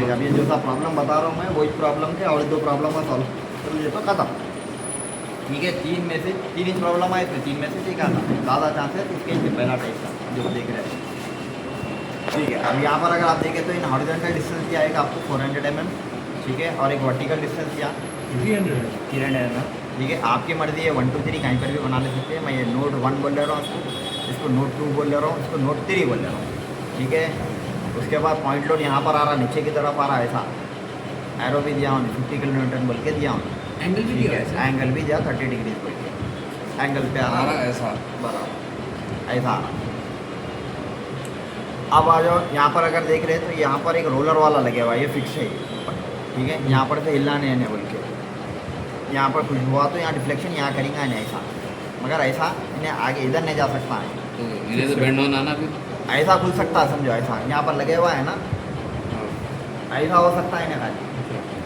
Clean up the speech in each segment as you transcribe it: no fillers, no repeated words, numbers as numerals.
जाएगा। अब ये जो सा प्रॉब्लम बता रहा हूँ मैं वही प्रॉब्लम थे और 2 प्रॉब्लम का सॉल्व कर लिए तो खत्म। ठीक है, 3 में से 3 इंच प्रॉब्लम आए इसमें 3 में से ठीक आता, ज़्यादा चांसेस इसके इसमें पहला टाइप का जो देख रहे हैं। ठीक है, अब यहाँ पर अगर आप देखें तो इन हॉरिजॉन्टल डिस्टेंस दिया आएगा आपको 400 mm, ठीक है, और एक वर्टिकल डिस्टेंस दिया 300 mm। ठीक है, आपकी मर्जी है 1 2 3 कहीं पर भी बना ले सकते हैं। मैं ये नोट 1 बोल ले रहा हूँ इसको नोट 2 बोल ले रहा हूँ, इसको नोट 3 बोल ले रहा हूँ। ठीक है, उसके बाद पॉइंट लोड यहाँ पर आ रहा, नीचे की तरफ आ रहा, ऐसा एरो भी दिया हूँ 50 किलोमीटर बोल के दिया हूँ, एंगल भी दिया है, एंगल भी दिया 30 डिग्री बोल के, एंगल पे आ रहा ऐसा बराबर ऐसा आ रहा। अब आ जाओ यहाँ पर अगर देख रहे हैं तो यहाँ पर एक रोलर वाला लगे हुआ है, ये फिक्स है। ठीक है, यहाँ पर से हिलना नहीं है बोल के, यहाँ पर कुछ हुआ तो यहाँ डिफ्लेक्शन यहाँ करेंगे नहीं ऐसा, मगर ऐसा इन्हें आगे इधर नहीं जा सकता है, तो इन्हें तो बेंड होना ना, फिर ऐसा खुल सकता है समझो, ऐसा यहाँ पर लगे हुआ है ना, ऐसा हो सकता है इन्हें खाली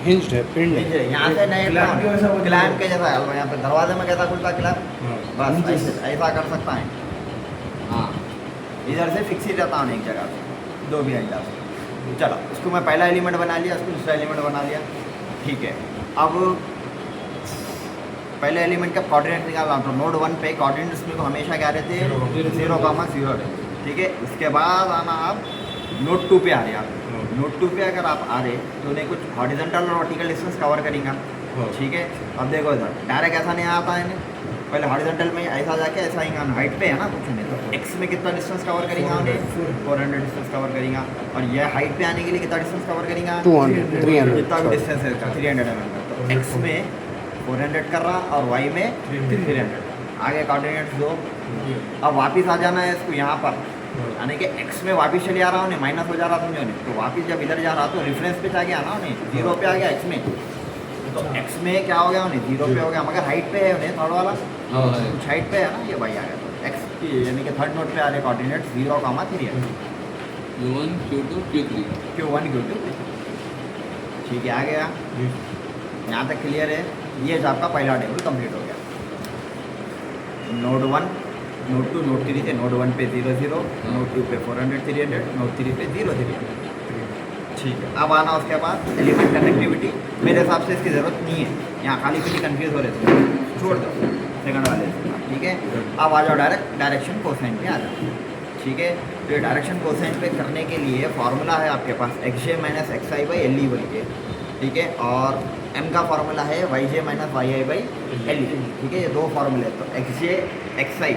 हिंज्ड है, पिन है। यहाँ से नहीं क्लैम्प के जैसा है, यहाँ पे दरवाजे में कैसा खुलता क्लैम्प, बस ऐसा कर सकता है। हाँ, इधर से फिक्स ही रहता हूँ एक जगह पे, 2 भी अंडा से। चलो, इसको मैं पहला एलिमेंट बना लिया, इसको दूसरा एलिमेंट बना लिया। ठीक है, अब पहले एलिमेंट का कोऑर्डिनेट निकालना, तो नोड 1 पे कोऑर्डिनेट्स में हमेशा क्या रहते हैं 0,0 रहते। ठीक है, उसके बाद आना आप नोड 2 पे आ रहे आप, नोड 2 पे अगर आप आ रहे तो उन्हें कुछ हॉरिजॉन्टल और वर्टिकल डिस्टेंस कवर करेंगे। ठीक है, अब देखो इधर डायरेक्ट ऐसा नहीं आता है, पहले हॉरिजॉन्टल में ऐसा जाके ऐसा आएगा, हाइट पे है ना कुछ नहीं, तो एक्स में कितना डिस्टेंस कवर करेंगे उन्हें 400 डिस्टेंस कवर करेंगे, और यह हाइट पे आने के लिए कितना डिस्टेंस कवर करेंगे 200 300 जितना भी डिस्टेंस है इसका 300 mm, तो एक्स में 400 कर रहा और वाई में 300। आगे कोऑर्डिनेट्स दो, अब वापस आ जाना है इसको यहाँ पर, यानी कि एक्स में वापस चले आ रहा हूँ, माइनस हो जा रहा समझो नहीं, तो वापस जब इधर जा रहा तो रेफरेंस पे आ गया ना उन्हें, 0 पे आ गया एक्स में, तो एक्स में क्या हो गया उन्हें 0 पे हो गया, मगर हाइट पे है उन्हें थर्ड वाला कुछ हाइट पे है ना, ये भाई आ गया, तो एक्स की यानी कि थर्ड नोट पे आ रहे कोऑर्डिनेट 0,3 है, Q1 Q2 Q3 Q1 Q2। ठीक है, आ गया, यहाँ तक क्लियर है। ये जो आपका पहला टेबल कंप्लीट हो गया। नोड 1 नोड 2 नोड 3 थे, नोड 1 पे 0 0, नोड 2 पे 400 300, नोड 3 पे 0 300। ठीक है, अब आना उसके बाद एलिमेंट कनेक्टिविटी, मेरे हिसाब से इसकी ज़रूरत नहीं है, यहाँ खाली पीली कन्फ्यूज़ हो रहे थे, छोड़ दो सेकंड वाले से। ठीक है, अब आ जाओ डायरेक्ट डायरेक्शन कोसाइन पे आ जाओ। ठीक है, तो ये डायरेक्शन कोसाइन पे करने के लिए फार्मूला है आपके पास XJ minus XI by LE बोल के। ठीक है, और M का फार्मूला है YJ minus YI by LE। ठीक है, ये 2 फार्मूले, तो XJ XI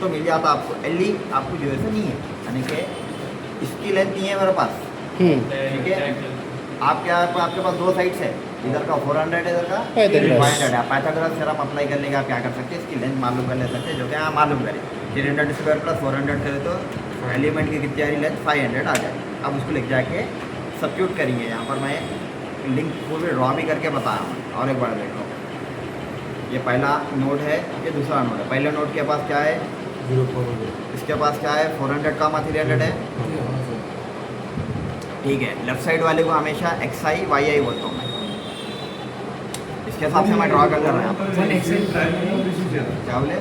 तो मिल जाता आपको, LE आपको जो है नहीं है, यानी कि इसकी लेंथ नहीं है मेरे पास। ठीक है, आपके पास 2 साइड्स है, इधर का 400 है, इधर का 500 है। पाइथागोरस थ्योरम अप्लाई कर लेगा, क्या कर सकते हैं इसकी लेंथ मालूम कर ले सकते हैं, जो कि यहाँ मालूम करें 300 स्क्वायर प्लस 400 करें तो एलिमेंट की कितनी आ रही लेंथ 500 आ जाए। अब उसको लिख जाके सब्स्टिट्यूट करेंगे, यहाँ पर मैं लिंक को भी ड्रॉ भी करके बताया हूँ, और एक बार देखो, ये पहला नोड है, ये दूसरा नोड है। पहले नोड के पास क्या है 0,0, इसके पास क्या है 400 का 300 है। ठीक है, लेफ्ट साइड वाले को हमेशा XI YI बोलता हूँ मैं, इसके हिसाब से मैं ड्रॉ कर रहा हूँ यहाँ पर। क्या बोले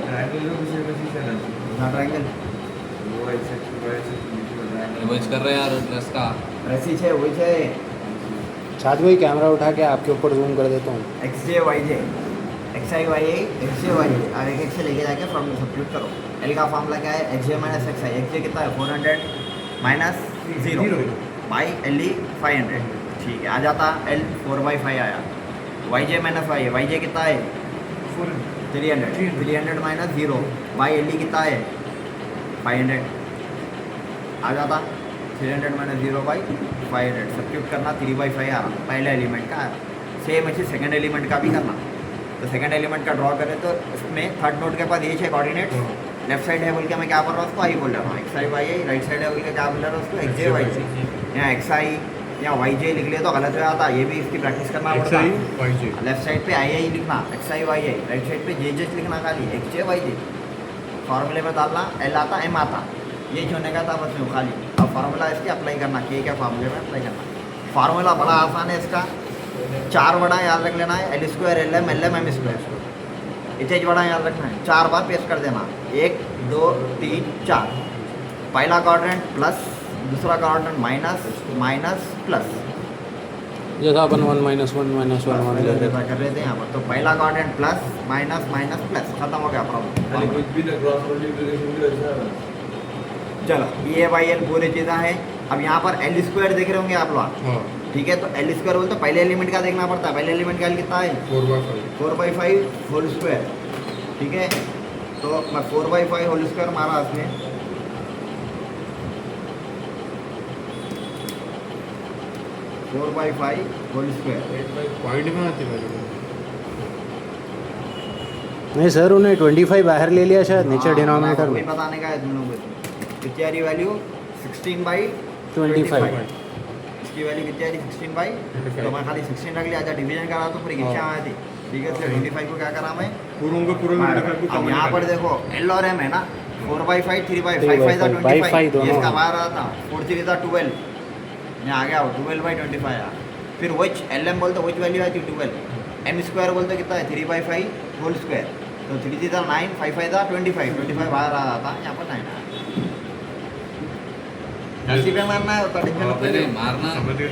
ट्रायंगल रिवर्स कर रहे हैं यार ड्रेस का, ऐसी है वही है। साथ में कैमरा उठा के आपके ऊपर जूम कर देता हूँ। XJ YJ XI YI XJ YJ, और एक से लेके जाके फॉर्मूला सब्स्टिट्यूट करो। L का फॉर्मूला क्या है XJ माइनस XI, XJ कितना है 400 माइनस 0 बाई LE 500। ठीक है, आ जाता L 4/5 आया। YJ माइनस YI, YJ कितना है 300 माइनस 0 बाई LE कितना है 500, आ जाता 300 माइनस 0 बाई 500। सब्स्टिट्यूट करना 3/5 आ रहा पहले एलिमेंट का, सेम ऐसे सेकंड एलिमेंट का भी करना। तो सेकंड एलिमेंट का ड्रॉ करें तो इसमें थर्ड नोड के पास ये 6 कोऑर्डिनेट, लेफ्ट साइड है बोल के मैं क्या बोल रहा हूँ उसको आई बोल रहा हूँ XI YI, राइट साइड है बोल के क्या बोल रहा हूँ उसको XJ YJ। यहाँ XI या YJ लिख ले तो गलत हो जाता, ये भी इसकी प्रैक्टिस करना पड़ता है। लेफ्ट साइड पे II लिखना XI YI, राइट साइड पे JJ लिखना खाली XJ YJ। फार्मूले में डालना L आता M आता, ये होने का था बस में खाली। अब फार्मूला इसके अप्लाई करना, क्या फार्मूले में अप्लाई करना। फार्मूला बड़ा आसान है इसका, 4 बड़ा याद रख लेना है, L square LM LM M square, इसे बड़ा याद रखना है, 4 बार पेस्ट कर देना, 1 2 3 4। पहला क्वाड्रेंट प्लस दूसरा क्वाड्रेंट माइनस माइनस प्लस, जैसा अपन 1 -1 -1 1 ले जैसा कर रहे थे यहाँ पर। तो पहला quadrant plus minus minus plus, खत्म हो गया प्रॉब्लम। चलो ये बाई एल पूरी चीज़ें हैं। अब यहाँ पर एल स्क्वायर देख रहे होंगे आप लोग, ठीक है। तो एल स्क्वायर बोलते पहले एलिमेंट का देखना पड़ता है। पहले एलिमेंट का कितना है 4/5 होल स्क्वायर, ठीक है। तो मैं 4/5 होल स्क्वायर मारा उसमें, four by five whole square. Point में आती है नहीं सर, उन्हें 25 बाहर ले लिया शायद नीचे डिनोमिनेटर वही में। बताने का है तुम लोगों को। कितनी आ रही वैल्यू 16/25। इसकी वैल्यू कितनी आ रही 16/25। तो मैं खाली 16 रख लिया, डिवीजन करा तो पूरी इच्छा आ थी, ठीक है। इसलिए 25 को क्या करा मैं पूरों को पूरे में अब यहाँ पर देखो एल और एम है ना, 4/5 3/5 5 5 5 25, दोनों इसका हैं। बाहर रहा था 4 3 12, यहाँ आ गया 12/25 आया। फिर वही एल एम बोलते वही वैल्यू आती 12, एम स्क्वायर बोलते कितना है 3/5 होल स्क्वायर। तो 3 3 9 5 5 25 25 बाहर आ रहा था, यहाँ पर 9 आया। इसी पे मारना है तो टेंशन मत नहीं लो। मारना समझ गए।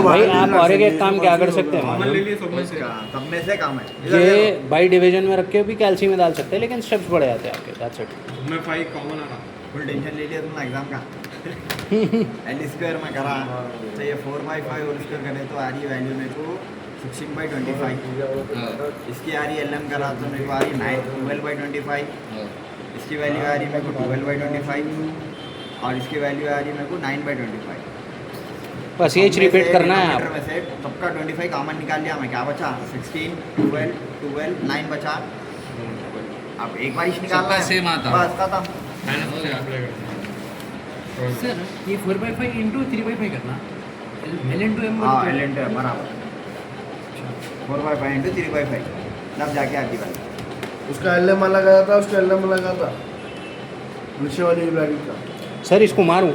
भाई आप और एक काम क्या कर सकते हैं कॉमन ले मालूम? लिए सब में से। सब में से काम है। इधर ये देखो। बाई डिवीजन में रख के भी कैल्सी में डाल सकते हैं, लेकिन स्टेप्स बढ़ जाते हैं आपके। That's it. में 5 कॉमन आ रहा। फुल टेंशन ले लिया तुमने एग्जाम का। एल स्क्वायर में करा तो ये 4/5 होल स्क्वायर करे तो आ रही वैल्यू मेरे को 16/25। इसकी आ रही एल एम करा तो मेरे को आ रही 12/25। इसकी वैल्यू आ रही मेरे को 12/25 और इसकी वैल्यू आ रही मेरे को 9/25। बस ये रिपीट करना है आप। में से सबका 25 कॉमन निकाल लिया मैं, क्या बचा 16 12 12 9 बचा। अब एक बार ही निकालना सबका है, same आता। बस खत्म। माइनस से अप्लाई करना। सर ये 4/5 इंटू 3/5 करना एल इंटू एम हाँ एल इंटू एम बराबर 4/5 इंटू 3/5 तब जाके आती बात। उसका एलएम अलग आया था, उसका एलएम अलग आया था नीचे वाली ब्रैकेट का। सर इसको मारूं?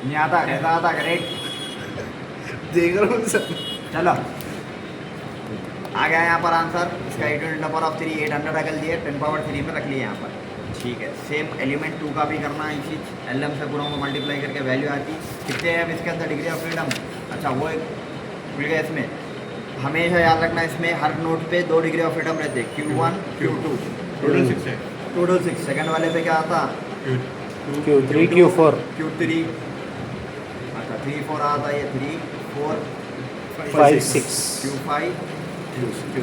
नहीं आता, कैसा आता ग्रेट। देख रहा हूँ सर। चलो आ गया यहाँ पर आंसर। इसका 8 × 10³ 800 रख दिए, 10³ में रख लिए यहाँ पर, ठीक है। सेम एलिमेंट 2 का भी करना है इसी एल एम से पूरा को मल्टीप्लाई करके वैल्यू आती। कितने हैं अब इसके अंदर डिग्री ऑफ फ्रीडम? अच्छा वो एक मिल गया। इसमें हमेशा याद रखना, इसमें हर नोट पे 2 डिग्री ऑफ फ्रीडम रहते, Q1 Q2 टोटल 6 है। टोटल 6। सेकंड वाले पे क्या आता Q3 Q4 Q3। अच्छा 3 4 आता, ये 3 4 5 6 Q5 Q6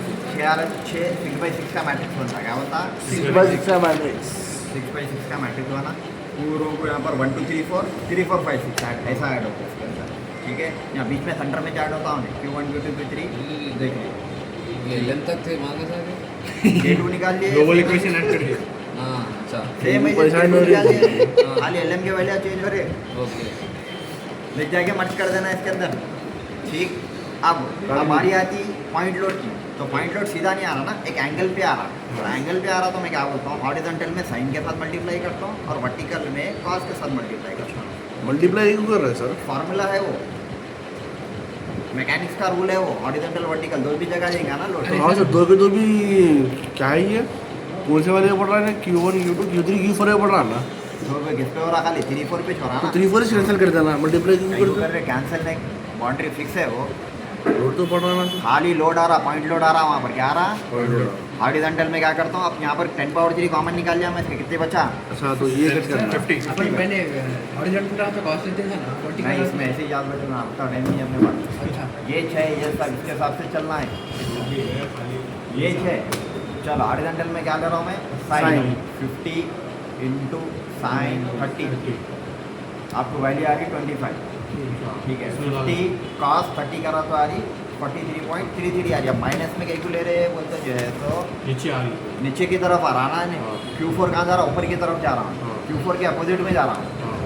6/6 का मैट्रिक्स बनता, क्या बनता 6/6 का मैट्रिक्स 6/6 का मैट्रिक्स बना। पूरों को यहाँ पर 1 2 3 4 3 4 5 6 ऐसा ऐड होता है इसके अंदर, ठीक है। यहाँ बीच में सेंटर में चार्ट होता हूँ Q1 Q2 Q3 देख लीजिए। ये लेंथ तक थे वहाँ के सारे। K2 निकाल लिए, ग्लोबल इक्वेशन ऐड कर दिया। हाँ अच्छा सेम है परेशान हो रही है। खाली एल एम के वैल्यू चेंज हो रहे, ओके। ले जाके मर्ज कर देना इसके अंदर, ठीक। अब हमारी आती पॉइंट लोड की। तो पॉइंट लोड सीधा नहीं आ रहा ना, एक एंगल पे आ रहा। तो एंगल पे आ रहा तो मैं क्या बोलता हूँ, हॉरिजॉन्टल में साइन के साथ मल्टीप्लाई करता हूँ और वर्टिकल में कॉस के साथ मल्टीप्लाई करता हूँ। मल्टीप्लाई क्यों कर रहे हैं सर? फार्मूला है वो, मैकेनिक्स का रूल है वो। हॉरिजॉन्टल वर्टिकल दो भी जगह जाएगा ना लोड। हाँ सर, दो के दो भी क्या है ये? कौन से वाले का पढ़ रहा है? Q1 Q2 Q3 Q4 का पढ़ रहा है ना? दो पे किस पे हो रहा, खाली 3 4 पे छोड़ा तो ना। 3 4 कैंसिल कर देना, मल्टीप्लाई क्यों क्यों कर कर रहे कैंसिल नहीं, बाउंड्री फिक्स है वो। लोड तो पढ़ रहा है ना। खाली लोड आ रहा, पॉइंट लोड आ रहा, वहाँ पर क्या आ रहा Point load। हॉरिजॉन्टल में क्या करता हूँ, अब यहाँ पर 10³ कॉमन निकाल लिया मैं, इसके कितने बचा अच्छा तो ये कट करना है। 50 अपन पहले हॉरिजॉन्टल रहा तो कॉस्ट लेते थे ना नहीं, वर्टिकल इसमें ऐसे ही याद रखना, आपका टाइम नहीं है अपने पास। अच्छा ये 6 ये सब इसके हिसाब से चलना है। ये 6 चलो हॉरिजॉन्टल में क्या ले रहा हूँ मैं, साइन 50 × साइन 30 आपको वैल्यू आ रही 25, ठीक है। 50 cos 30 करा तो आ रही 43.33 आ रही। अब माइनस में क्या ले रहे हैं बोलते जो है तो नीचे आ रही है। नीचे की तरफ आ रहा ना, हाँ। Q4 कहाँ जा रहा, ऊपर की तरफ जा रहा हूँ। हाँ। Q4 के अपोजिट में जा रहा हूँ। हाँ।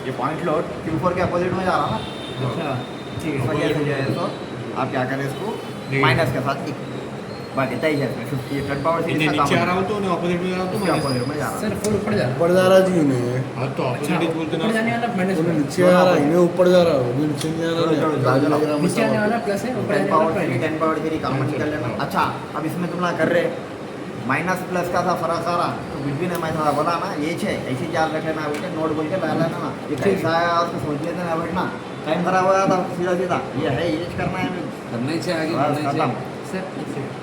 ये पॉइंट लोड Q4 के अपोजिट में जा रहा हूँ ना, अच्छा ठीक इस है वजह से जो है तो आप क्या करें इसको नहीं। माइनस के साथ एक बाकी तय है इसमें 50 इन्हें नीचे आ रहा हूँ तो उन्हें ऑपोजिट में जा रहा हूँ तो माइनस। अपोजिट में जा रहा सर 4 ऊपर जा रहा ऊपर जा रहा जी उन्हें, हाँ तो अच्छा ऑपोजिट बोलते ऊपर जाने ना। वाला माइनस उन्हें नीचे आ रहा है, इन्हें ऊपर जा रहा है, उन्हें नीचे नहीं आ रहा चलो, चलो, चलो, चलो। नीचे आने वाला प्लस है ऊपर जाने वाला 10 माइनस। पावर 3 कॉमन निकाल लेना। अच्छा अब इसमें तुम ना कर रहे माइनस प्लस का था फर्क आ रहा तो कुछ भी नहीं मैं थोड़ा बोला ना ये है ऐसी चाल रख लेना बेटे नोट बोल के ला लेना ना ये कैसा आया उसको सोच लेते ना बैठना टाइम खराब हो रहा था सीधा सीधा ये है ये करना है हमें करना ही चाहिए आगे बस बढ़ना ही खत्म चाहिए सर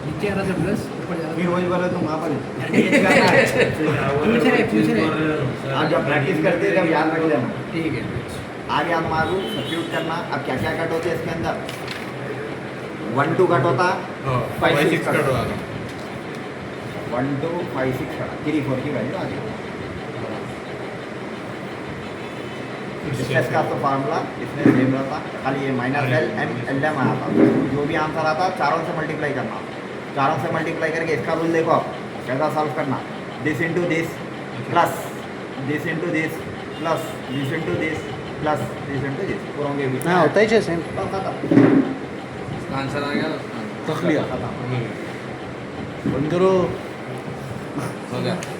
नीचे आ रहा था प्लस ऊपर जा फिर रहा वही बोले तुम वहाँ पर ये करना है फ्यूचर है आप जब प्रैक्टिस करते हैं जब याद रख लेना ठीक है आगे हम आगू सब्स्टिट्यूट करना अब क्या क्या कट होते हैं इसके अंदर 1 2 कट होता 5 6 कट होता 1 2 5 6 कट 3 4 की वैल्यू आ गई इसका तो फार्मूला इसमें सेम रहता खाली ये minus L M L M आया था जो भी आंसर आता चारों से मल्टीप्लाई करना चारों से मल्टीप्लाई करके इसका रूल देखो आप कैसा सॉल्व करना this into this plus this into this plus this into this plus this into this पूरा के बीच हाँ होता ही है सेम खत्म इसका आंसर आ गया तक लिया खत्म बंद करो हो गया